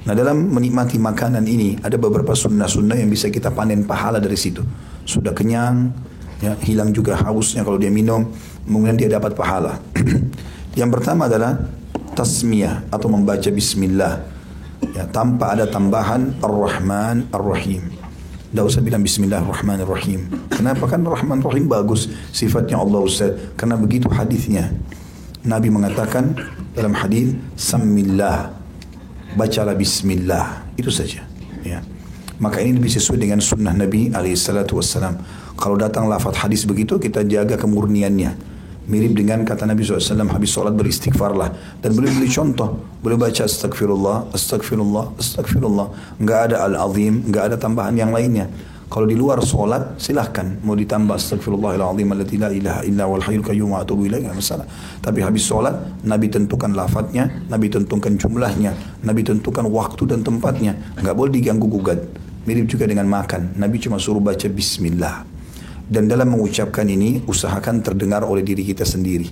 Nah, dalam menikmati makanan ini ada beberapa sunnah-sunnah yang bisa kita panen pahala dari situ. Sudah kenyang, ya, hilang juga hausnya kalau dia minum, kemudian dia dapat pahala. Yang pertama adalah tasmiyah atau membaca bismillah, ya, tanpa ada tambahan ar-Rahman ar-Rahim. Tidak usah bilang bismillahirrahmanirrahim. Kenapa? Kan Rahman Rahim bagus sifatnya Allah Ustaz. Karena begitu hadisnya. Nabi mengatakan dalam hadis, Sammillah, bacalah bismillah. Itu saja, ya. Maka ini lebih sesuai dengan sunnah Nabi SAW. Kalau datang lafaz hadis begitu, kita jaga kemurniannya. Mirip dengan kata Nabi SAW, habis sholat beristighfarlah. Dan boleh beri contoh, boleh baca astagfirullah, astagfirullah, astagfirullah. Enggak ada al-azim, enggak ada tambahan yang lainnya. Kalau di luar sholat, silahkan. Mau ditambah astagfirullahaladzim, alladzi la ilaha illa wal hayyul qayyum wa atubu ilaih, enggak masalah. Tapi habis sholat, Nabi tentukan lafadznya, Nabi tentukan jumlahnya, Nabi tentukan waktu dan tempatnya. Enggak boleh diganggu gugat. Mirip juga dengan makan. Nabi cuma suruh baca bismillah. Dan dalam mengucapkan ini, usahakan terdengar oleh diri kita sendiri.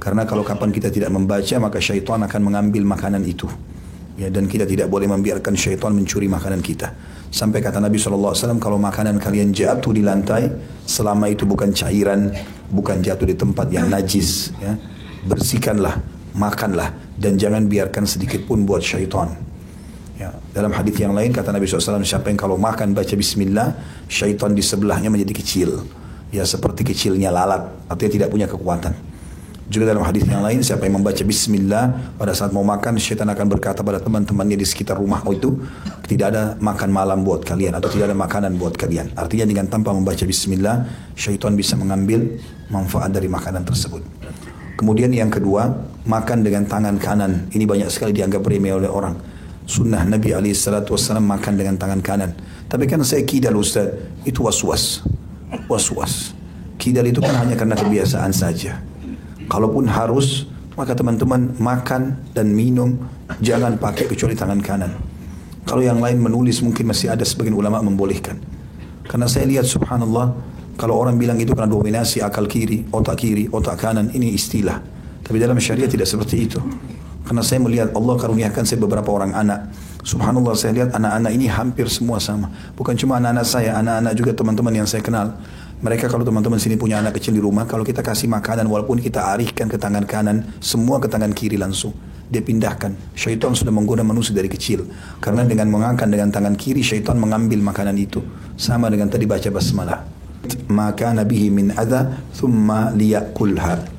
Karena kalau kapan kita tidak membaca, maka syaitan akan mengambil makanan itu. Ya, dan kita tidak boleh membiarkan syaitan mencuri makanan kita. Sampai kata Nabi SAW, kalau makanan kalian jatuh di lantai, selama itu bukan cairan, bukan jatuh di tempat yang najis, ya, bersihkanlah, makanlah, dan jangan biarkan sedikit pun buat syaitan. Ya, dalam hadis yang lain kata Nabi SAW, siapa yang kalau makan baca bismillah, syaitan di sebelahnya menjadi kecil. Ya, seperti kecilnya lalat, artinya tidak punya kekuatan. Juga dalam hadis yang lain, siapa yang membaca bismillah pada saat mau makan, syaitan akan berkata pada teman-temannya di sekitar rumah itu, tidak ada makan malam buat kalian, atau tidak ada makanan buat kalian. Artinya dengan tanpa membaca bismillah, syaitan bisa mengambil manfaat dari makanan tersebut. Kemudian yang kedua, makan dengan tangan kanan. Ini banyak sekali dianggap remeh oleh orang. Sunnah Nabi SAW makan dengan tangan kanan. Tapi kan saya kidal Ustaz, itu was-was. Kidal itu kan hanya karena kebiasaan saja. Kalaupun harus, maka teman-teman makan dan minum jangan pakai kecuali tangan kanan. Kalau yang lain menulis mungkin masih ada sebagian ulama membolehkan. Karena saya lihat subhanallah, kalau orang bilang itu karena dominasi akal kiri, otak kanan, ini istilah. Tapi dalam syariat tidak seperti itu. Karena saya melihat Allah karuniakan saya beberapa orang anak. Subhanallah, saya lihat anak-anak ini hampir semua sama. Bukan cuma anak-anak saya, anak-anak juga teman-teman yang saya kenal. Mereka kalau teman-teman sini punya anak kecil di rumah, kalau kita kasih makanan walaupun kita arihkan ke tangan kanan, semua ke tangan kiri langsung. Dia pindahkan. Syaitan sudah menggoda manusia dari kecil. Karena dengan mengangkat dengan tangan kiri, syaitan mengambil makanan itu. Sama dengan tadi baca basmalah. Maka nabihi min adha, thumma liyakulha.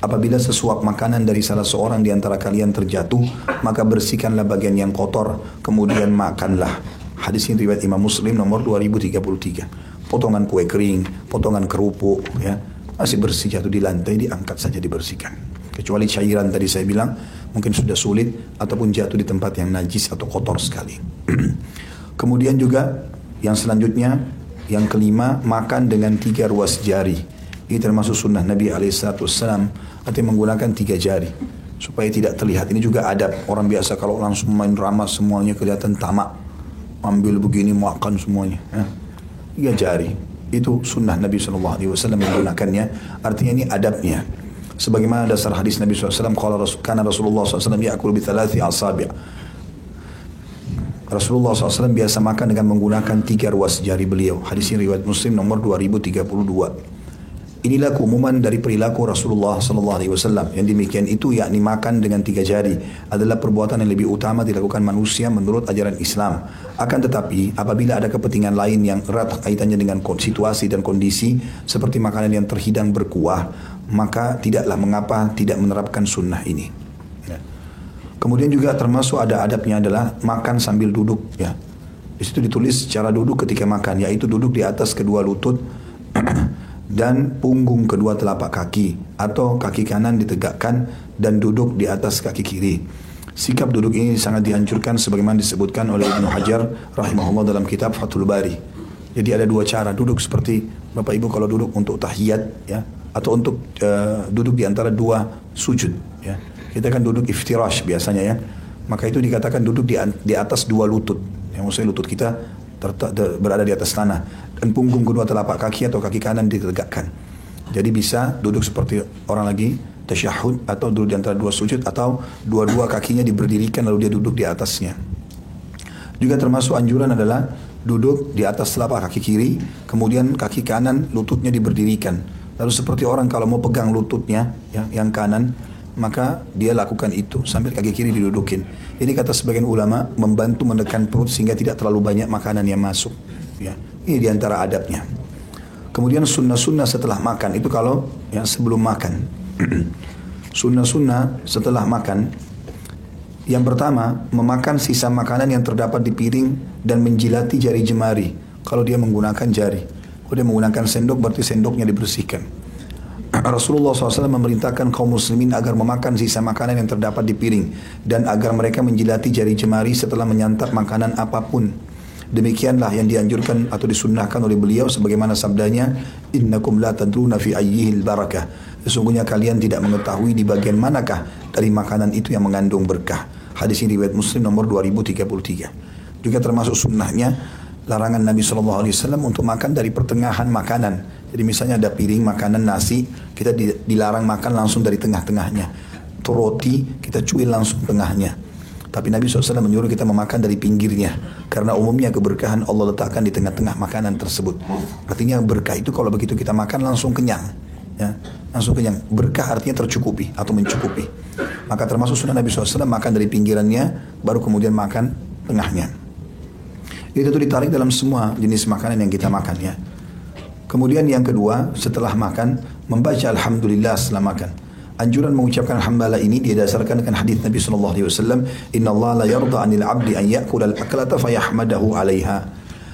Apabila sesuap makanan dari salah seorang di antara kalian terjatuh, maka bersihkanlah bagian yang kotor, kemudian makanlah. Hadis ini riwayat Imam Muslim nomor 2033. Potongan kue kering, potongan kerupuk, ya, masih bersih jatuh di lantai, diangkat saja dibersihkan. Kecuali cairan tadi saya bilang, mungkin sudah sulit, ataupun jatuh di tempat yang najis atau kotor sekali. Kemudian juga yang selanjutnya, yang kelima, makan dengan 3 ruas jari. Ini termasuk sunnah Nabi SAW, artinya menggunakan 3 jari supaya tidak terlihat. Ini juga adab. Orang biasa kalau langsung main ramas semuanya kelihatan tamak, ambil begini makan semuanya, ya. 3 jari itu sunnah Nabi SAW menggunakannya. Artinya ini adabnya. Sebagaimana dasar hadis Nabi SAW, karena Rasulullah SAW ya'kul bi 3 asabi'. Rasulullah SAW biasa makan dengan menggunakan 3 ruas jari beliau. Hadis ini riwayat Muslim nomor 2032. Inilah keumuman dari perilaku Rasulullah SAW. Yang demikian itu, yakni makan dengan 3 jari, adalah perbuatan yang lebih utama dilakukan manusia menurut ajaran Islam. Akan tetapi, apabila ada kepentingan lain yang erat kaitannya dengan situasi dan kondisi, seperti makanan yang terhidang berkuah, maka tidaklah mengapa tidak menerapkan sunnah ini. Ya. Kemudian juga termasuk ada adabnya adalah makan sambil duduk. Ya. Di situ ditulis cara duduk ketika makan, yaitu duduk di atas kedua lutut dan punggung kedua telapak kaki, atau kaki kanan ditegakkan dan duduk di atas kaki kiri. Sikap duduk ini sangat dihancurkan sebagaimana disebutkan oleh Ibnu Hajar rahimahullah dalam kitab Fathul Bari. Jadi ada 2 cara duduk, seperti Bapak Ibu kalau duduk untuk tahiyat, ya, atau untuk duduk di antara 2 sujud, ya. Kita kan duduk iftirash biasanya, ya. Maka itu dikatakan duduk di atas 2 lutut. Yang maksudnya lutut kita berada di atas tanah dan punggung kedua telapak kaki atau kaki kanan ditegakkan. Jadi bisa duduk seperti orang lagi tasyahud, atau duduk di antara 2 sujud, atau dua-dua kakinya diberdirikan lalu dia duduk di atasnya. Juga termasuk anjuran adalah duduk di atas telapak kaki kiri, kemudian kaki kanan lututnya diberdirikan. Lalu seperti orang kalau mau pegang lututnya yang kanan, maka dia lakukan itu sambil kaki kiri didudukin. Ini kata sebagian ulama membantu menekan perut sehingga tidak terlalu banyak makanan yang masuk. Ya, ini diantara adabnya. Kemudian sunnah-sunnah setelah makan itu kalau sebelum makan. Sunnah-sunnah setelah makan. Yang pertama, memakan sisa makanan yang terdapat di piring dan menjilati jari jemari. Kalau dia menggunakan jari. Kalau dia menggunakan sendok berarti sendoknya dibersihkan. Rasulullah SAW memerintahkan kaum muslimin agar memakan sisa makanan yang terdapat di piring. Dan agar mereka menjilati jari jemari setelah menyantap makanan apapun. Demikianlah yang dianjurkan atau disunnahkan oleh beliau sebagaimana sabdanya, innakum la tadruna fi ayyihil barakah. Sesungguhnya kalian tidak mengetahui di bagian manakah dari makanan itu yang mengandung berkah. Hadis ini riwayat Muslim nomor 2033. Juga termasuk sunnahnya larangan Nabi SAW untuk makan dari pertengahan makanan. Jadi misalnya ada piring makanan nasi, kita dilarang makan langsung dari tengah-tengahnya. Atau roti kita cuil langsung tengahnya. Tapi Nabi SAW menyuruh kita memakan dari pinggirnya. Karena umumnya keberkahan Allah letakkan di tengah-tengah makanan tersebut. Artinya berkah itu kalau begitu kita makan langsung kenyang. Ya, langsung kenyang. Berkah artinya tercukupi atau mencukupi. Maka termasuk sunnah Nabi SAW makan dari pinggirannya, baru kemudian makan tengahnya. Itu ditarik dalam semua jenis makanan yang kita makan ya. Kemudian yang kedua, setelah makan, membaca Alhamdulillah setelah makan. Anjuran mengucapkan alhamdulillah ini didasarkan dengan hadis Nabi SAW. Inna Allah la yarda anil abdi an ya'kula al-aklata fayahmadahu alaiha.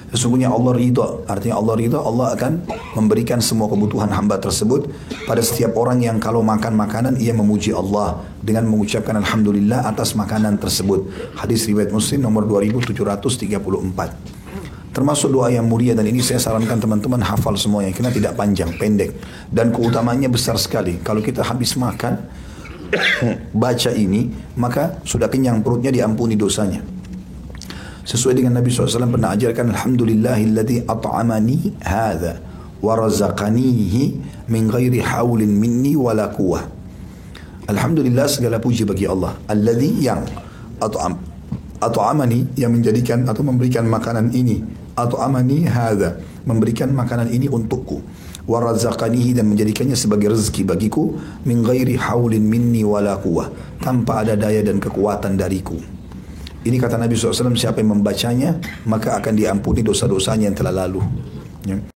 Sesungguhnya Allah ridha, artinya Allah ridha, Allah akan memberikan semua kebutuhan hamba tersebut pada setiap orang yang kalau makan makanan ia memuji Allah dengan mengucapkan alhamdulillah atas makanan tersebut. Hadis riwayat Muslim nomor 2734. Termasuk doa yang mulia dan ini saya sarankan teman-teman hafal semuanya karena tidak panjang, pendek dan keutamanya besar sekali. Kalau kita habis makan baca ini maka sudah kenyang perutnya, diampuni dosanya. Sesuai dengan Nabi SAW pernah ajarkan alhamdulillahilladzi at'amani hadha wa razaqanihi min ghairi haulin minni wala quwwah. Alhamdulillah segala puji bagi Allah alladzi yang at'amani yang menjadikan atau memberikan makanan ini, at'amani hadha memberikan makanan ini untukku, wa razaqanihi dan menjadikannya sebagai rezeki bagiku, min ghairi haulin minni wala quwwah tanpa ada daya dan kekuatan dariku. Ini kata Nabi SAW, siapa yang membacanya maka akan diampuni dosa-dosanya yang telah lalu. Ya.